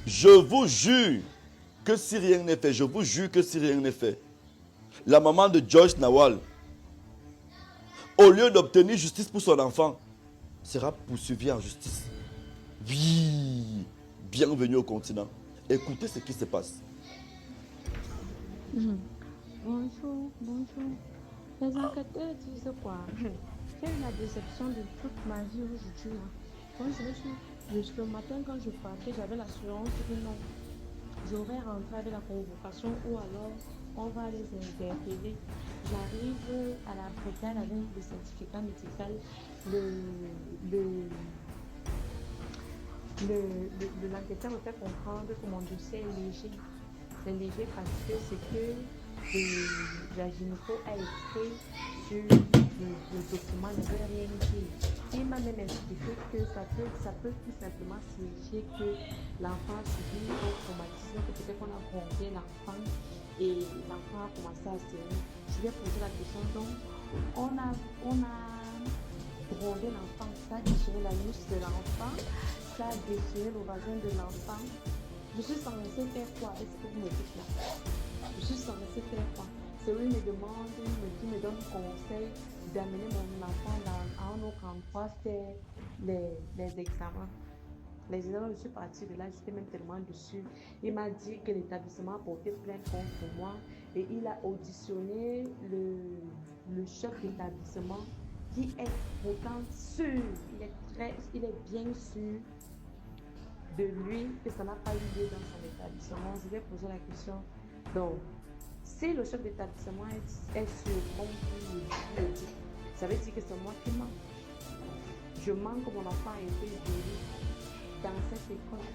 Je vous jure que si rien n'est fait, je vous jure que si rien n'est fait, la maman de Joyce Nawal, au lieu d'obtenir justice pour son enfant, sera poursuivie en justice. Oui, bienvenue au continent. Écoutez ce qui se passe. Bonjour, bonjour. Les enquêteurs disent quoi? J'ai eu la déception de toute ma vie aujourd'hui. Quand le matin, quand je partais, j'avais l'assurance que non, j'aurais rentré avec la convocation ou alors on va les interpeller. J'arrive à la brigade avec le certificat médical. Le, L'enquêteur me fait comprendre que mon dossier est léger. C'est léger parce que c'est que la gynéco a écrit sur le document, ne veut rien dire. Il m'a même expliqué que ça peut tout simplement signifier que l'enfant subit un traumatisme, que peut-être qu'on a grondé l'enfant et l'enfant a commencé à saigner. Je lui ai posé la question, donc on a grondé l'enfant, ça a déchiré la louche de l'enfant, ça a déchiré le vagin de l'enfant. Je suis censée faire quoi? Est-ce que vous me dites là? Je suis censée faire quoi? C'est lui me demande, il me donne conseil d'amener mon enfant à un autre endroit faire les examens. Les examens, je suis partie de là, j'étais même tellement dessus. Il m'a dit que l'établissement a porté plainte contre moi et il a auditionné le chef d'établissement qui est pourtant sûr, il est bien sûr de lui que ça n'a pas eu lieu dans son établissement. Je vais poser la question. Donc, si le chef d'établissement est sûr, comme vous le dites, ça veut dire que c'est moi qui mens. Je mens que mon enfant a été violé dans cette école.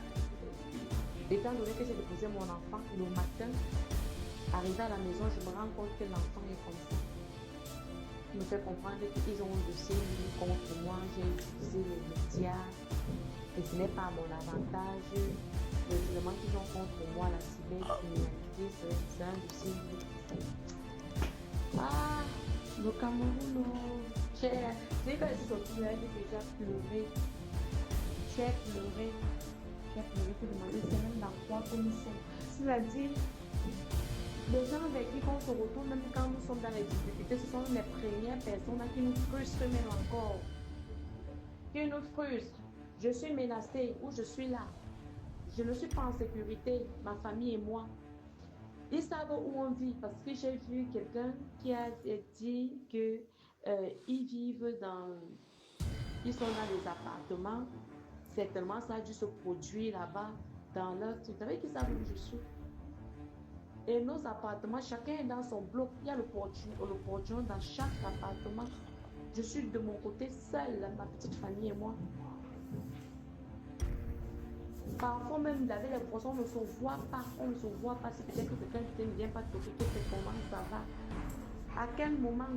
Étant donné que j'ai déposé mon enfant le matin, arrivé à la maison, je me rends compte que l'enfant est comme ça. Il me fait comprendre qu'ils ont un dossier contre moi, j'ai utilisé les médias et ce n'est pas à mon avantage. Les éléments qu'ils ont contre moi, la cybercriminalité, c'est un dossier. Ah, le Cameroun, j'ai quand je suis sortie, j'ai déjà pleuré. J'ai pleuré pour demander c'est même dans quoi que nous sommes. C'est-à-dire, les gens avec qui on se retrouve, même quand nous sommes dans les difficultés, ce sont les premières personnes qui nous frustrent même encore. Qui nous frustrent. Je suis menacée ou je suis là. Je ne suis pas en sécurité, ma famille et moi. Ils savent où on vit parce que j'ai vu quelqu'un qui a dit que ils sont dans des appartements. Certainement, ça a dû se produire là-bas dans leur truc. Vous savez qu'ils savent où je suis. Et nos appartements, chacun est dans son bloc. Il y a le portillon dans chaque appartement. Je suis de mon côté seule, ma petite famille et moi. Parfois même, avec les poissons, on ne se voit pas. Si peut-être que quelqu'un ne vient pas toquer, que c'est comment ça va. À quel moment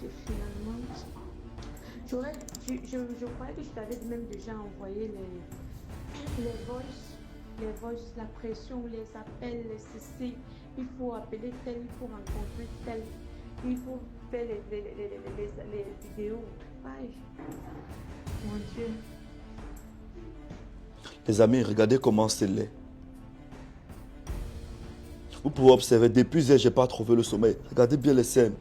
j'ai finalement... Je croyais que je t'avais même déjà envoyé les voices, la pression, les appels, les CC. Il faut appeler tel, il faut rencontrer tel, il faut faire les vidéos. Aïe, mon Dieu. Les amis, regardez comment c'est laid. Vous pouvez observer, depuis hier, je n'ai pas trouvé le sommeil. Regardez bien les scènes.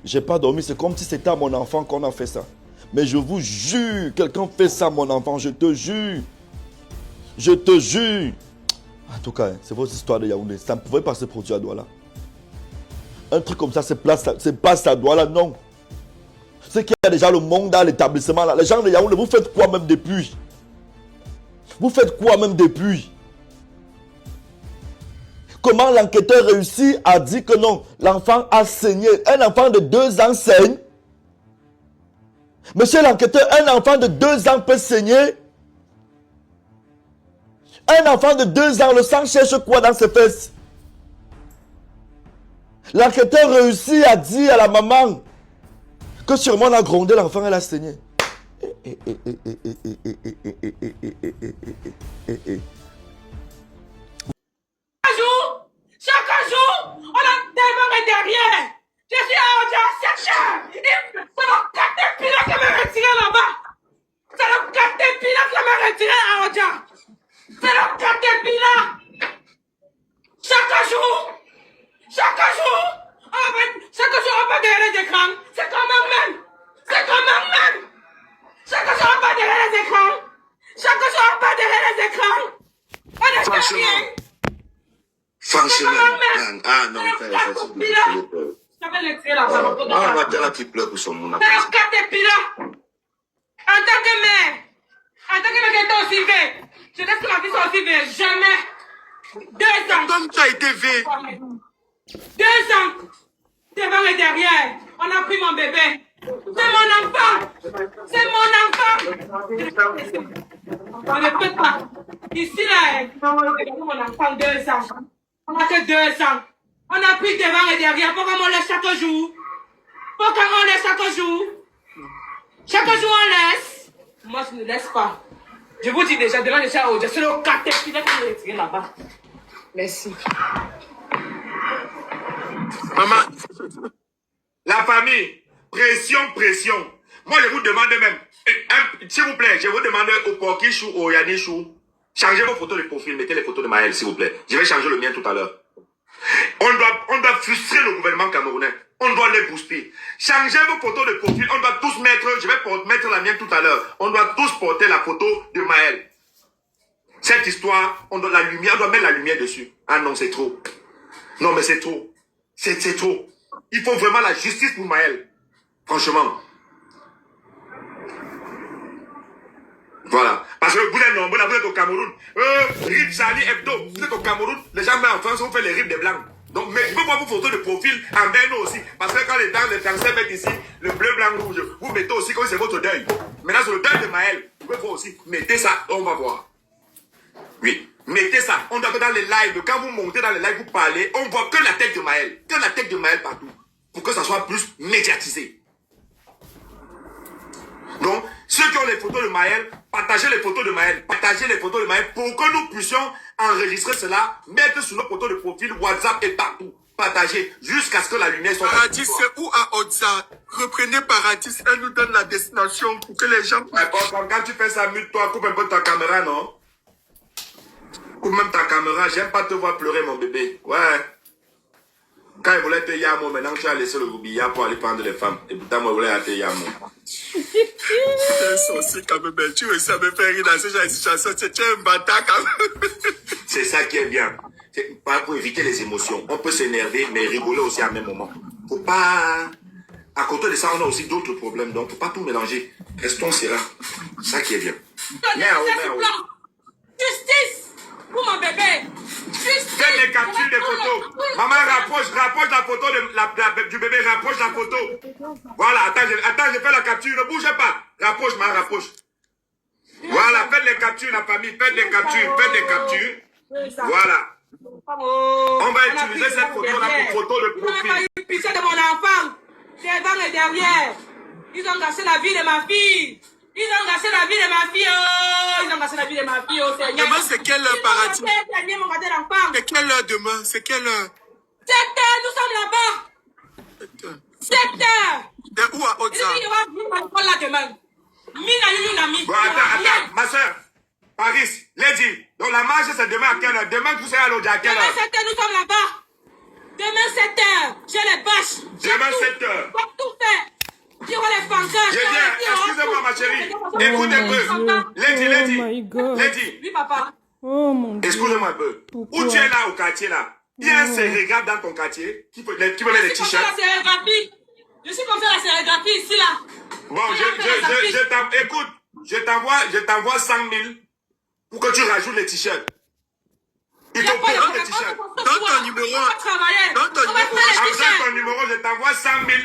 Je n'ai pas dormi, c'est comme si c'était à mon enfant qu'on a fait ça. Mais je vous jure, quelqu'un fait ça à mon enfant, je te jure. Je te jure. En tout cas, c'est votre histoire de Yaoundé. Ça ne pouvait pas se produire à Douala. Un truc comme ça, c'est pas à Douala, non. C'est qu'il y a déjà le monde dans l'établissement là. Les gens de Yaoundé, vous faites quoi même depuis? Vous faites quoi même depuis? Comment l'enquêteur réussit à dire que non, l'enfant a saigné. Un enfant de 2 ans saigne. Monsieur l'enquêteur, un enfant de 2 ans peut saigner. Un enfant de 2 ans, le sang cherche quoi dans ses fesses? L'enquêteur réussit à dire à la maman que sûrement on a grondé l'enfant, elle a saigné. Chaque jour, on a démarré derrière. Je suis en chercheur. C'est le caterpillar qui m'a retiré là-bas. C'est le caterpillar qui m'a retiré. retirer l'argent. C'est le caterpillar. Chaque jour, on va derrière les écrans. C'est quand même. Chaque jour, on va derrière les écrans. On est Franchement. rien. Franchement. Ah non, C'est le caterpillar. J'avais le tirer l'argent. Ah, Matala qui pleure pour son monde. C'est le caterpillar. En tant que mère qui est aussi vieille, je laisse que ma fille soit aussi vieille. Jamais. 2 ans. Comme tu as été V. 2 ans. Devant et derrière. On a pris mon bébé. C'est mon enfant. On ne peut pas. Ici, là, mon enfant 2 ans. On n'a que 2 ans. On a pris devant et derrière. Pourquoi on laisse chaque jour? Chaque jour, on laisse. Moi, je ne laisse pas. Je vous dis déjà, demain, je suis le caterpillar qui me retirer là-bas. Merci. Maman, la famille, pression. Moi, je vous demande même, s'il vous plaît, je vous demande au Porkichou, au Yanichou, changez vos photos de profil, mettez les photos de Maël, s'il vous plaît. Je vais changer le mien tout à l'heure. On doit frustrer le gouvernement camerounais. On doit les booster. Changez vos photos de profil. On doit tous mettre, je vais mettre la mienne tout à l'heure. On doit tous porter la photo de Maël. Cette histoire, on doit mettre la lumière dessus. Ah non, c'est trop. Non, mais c'est trop. C'est trop. Il faut vraiment la justice pour Maël. Franchement. Voilà. Parce que vous êtes nombreux, vous êtes au Cameroun. RIP Charlie Hebdo, vous êtes au Cameroun. Les gens en France, on fait les RIP des blancs. Donc, mais je veux voir vos photos de profil en nous aussi. Parce que quand les Français mettent ici le bleu, blanc, rouge, vous mettez aussi comme c'est votre deuil. Maintenant, c'est le deuil de Maël. Vous pouvez voir aussi. Mettez ça, on va voir. Oui. Mettez ça. On doit que dans les lives, quand vous montez dans les lives, vous parlez, on voit que la tête de Maël. Que la tête de Maël partout. Pour que ça soit plus médiatisé. Donc, ceux qui ont les photos de Maël, partagez les photos de Maël. Partagez les photos de Maël pour que nous puissions enregistrer cela, mettre sur nos photos de profil, WhatsApp et partout. Partagez jusqu'à ce que la lumière soit... Paradis, c'est où à Otsa? Reprenez Paradis, elle nous donne la destination pour que les gens... Quand tu fais ça, mute-toi, coupe un peu ta caméra, non? Coupe même ta caméra, j'aime pas te voir pleurer, mon bébé. Ouais. Quand il voulait te yamo, maintenant tu as laissé le roubillard pour aller prendre les femmes. Et pourtant, moi, je voulais te yamo. C'est un sorcier quand même, tu réussis à me faire rire dans ce genre de situation, tu es un bâtard quand même. C'est ça qui est bien. Pas pour éviter les émotions. On peut s'énerver, mais rigoler aussi à même moment. Faut pas... À côté de ça, on a aussi d'autres problèmes, donc faut pas tout mélanger. Restons c'est là. C'est ça qui est bien. Justice pour mon bébé. Justice. Faites les captures des photos. Maman, rapproche la photo du bébé, rapproche la photo. Voilà, attends, je fais la capture, ne bougez pas. Rapproche, rapproche. Voilà, faites les captures, la famille, faites les captures. Voilà. On va utiliser cette photo-là pour photo de profil. Ils n'ont pas eu pitié de mon enfant. Devant et derrière. Ils ont gâché la vie de ma fille. Ils ont gâché la vie de ma fille. Oh, ils ont gâché la vie de ma fille. Oh, Seigneur. Demain, c'est quelle heure, Paradis? C'est C'est quelle heure demain? C'est quelle heure? 7 heures, nous sommes là-bas. 7 heures. T'es où à Otsa? Il va venir là demain. Bon, attends, ma soeur. Paris, Lady. Donc la marche, c'est demain à quelle heure? Demain, vous serez à l'autre à quelle heure? Demain 7 heures, nous sommes là-bas. Demain 7 heures. J'ai les bâches. Demain 7 heures. Je vais tout faire. Il y aura les pancartes. Je viens, excusez-moi ma chérie. Écoute un peu. Lady. Oui, papa. Oh mon Dieu. Excusez-moi un peu. Pourquoi? Où tu es là au quartier là? Il y a un sérégraphe dans ton quartier qui peut mettre les Je suis comme t-shirts. faire la sérigraphie. Je suis comme faire la sérigraphie ici là. Bon, écoute, je t'envoie 100 000 pour que tu rajoutes les t-shirts. Il te prend les t-shirts. Donne ton numéro. Donne ton On va faire les Avec t-shirts. ton numéro, je t'envoie 100 000.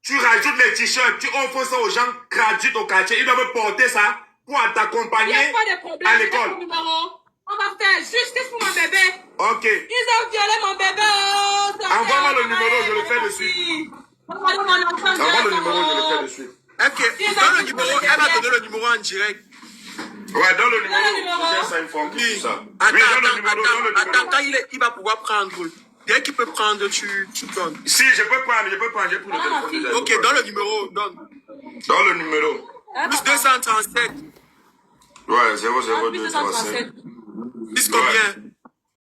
Tu rajoutes les t-shirts, tu offres ça aux gens gratuits au quartier. Ils doivent porter ça pour Il n'y t'accompagner a pas de problème. à J'ai l'école. mon numéro. On va faire justice pour mon bébé. Ok. Ils ont violé mon bébé. Oh, Envoie-moi le numéro, je le fais de suite. Envoie-moi mon enfant. Envoie le numéro, je le fais de suite. Ok, donne le numéro. Elle va donner le numéro en direct. Ouais, donne le numéro. Donne le numéro. Je ça informe tout ça. Attends, Oui, donne le numéro, attends, quand il va pouvoir prendre. Dès qu'il peut prendre, tu donnes. Si, je peux prendre, j'ai pris le téléphone déjà. Ok, donne le numéro, donne. Donne le numéro. Plus 237. Ouais, 00237. 10 combien?